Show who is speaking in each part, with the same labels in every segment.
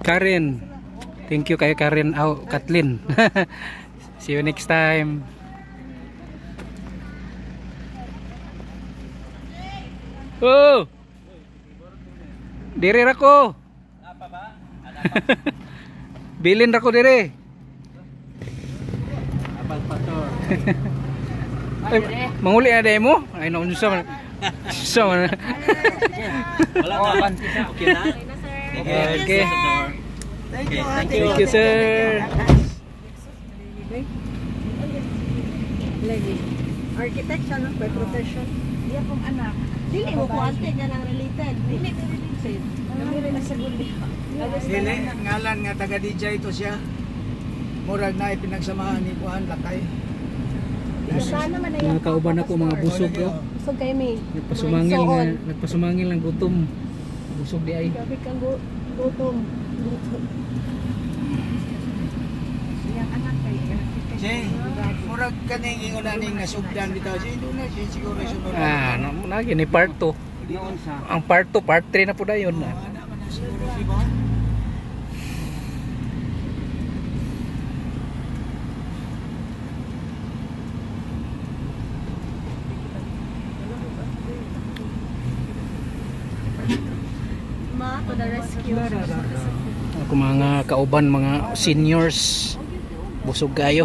Speaker 1: Karen. Thank you kay Karen. Oh, Kathleen. See you next time. Oh! Diri ra ko.
Speaker 2: Apa ba?
Speaker 1: Bilin ra ko diri.
Speaker 2: Apal pator.
Speaker 1: Ay, manguli na day mo? Ay, naunsa man. So,
Speaker 2: Wala na. Okay na?
Speaker 1: okay.
Speaker 2: Thank you.
Speaker 1: Thank you, sir.
Speaker 3: Architecture, no? By profession. Di akong anak. Dili mo ko ante nga nang related. Dili mo related. Dili na sa guli.
Speaker 4: Dili, ngalan nga taga DJ ito siya. Murag na ipinagsamahan ni Kuan Lakay.
Speaker 3: Sana man
Speaker 1: Mga kauban ako, mga busog ko.
Speaker 3: Busog kayo may.
Speaker 1: Nagpasumangil lang gutom. Busog di ay.
Speaker 3: Gabi kang gutom. Yang anak kayo.
Speaker 4: Jay, murag kaning ingon ning nasugdan bitaw. Jay, doon na siya siguro sunod.
Speaker 1: Ah, nagi ni part 2. Ang part 2, part 3 na po dayon na.
Speaker 4: Ana man na siguro si ba?
Speaker 3: Ma, to the rescue.
Speaker 1: Ako mga kauban, mga seniors. Busog kayo.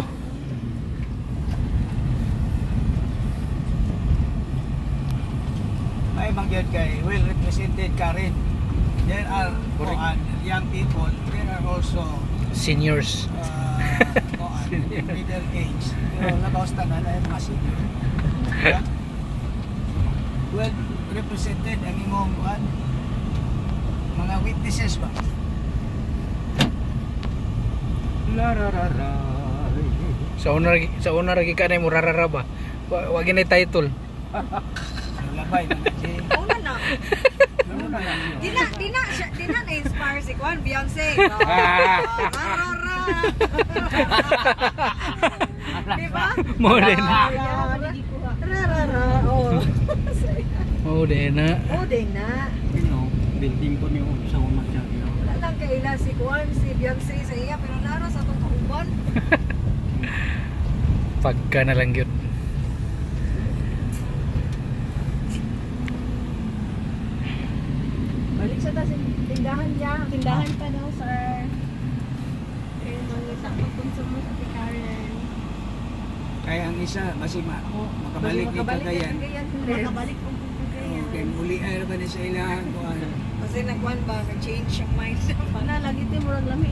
Speaker 4: May mangyod kay well represented Karen. There are young people. There are also
Speaker 1: Seniors.
Speaker 4: middle age. Pero labaw tanan ay mga senior. Well represented ang imong mga witnesses ba?
Speaker 1: Sa una lagi ka na mo rarara ba? Wag ni title.
Speaker 4: Labay na Jay.
Speaker 3: Una na. Di na na-inspire si Kwan, Beyonce. Rara. Diba?
Speaker 1: Mo din.
Speaker 3: Rara. Oh.
Speaker 1: Mo din na.
Speaker 3: Oh, din na.
Speaker 2: Building ko niyo sa una siya.
Speaker 3: Wala lang kaila si Kwan, si Beyonce sa iya, pero naro sa itong kauban.
Speaker 1: Pagka na lang yun.
Speaker 3: Balik siya ta sa tindahan niya. Tindahan pa daw, sir. Eh, mangita magkonsumo sa Karen.
Speaker 4: Kaya ang isa kasi makabalik ni Cagayan.
Speaker 3: Makabalik kung Cagayan.
Speaker 4: Kaya muli ay ba ni sa ilahan ko
Speaker 3: Kasi nagwan ba, nag-change yung mind. Wala, lagi tayo murag lami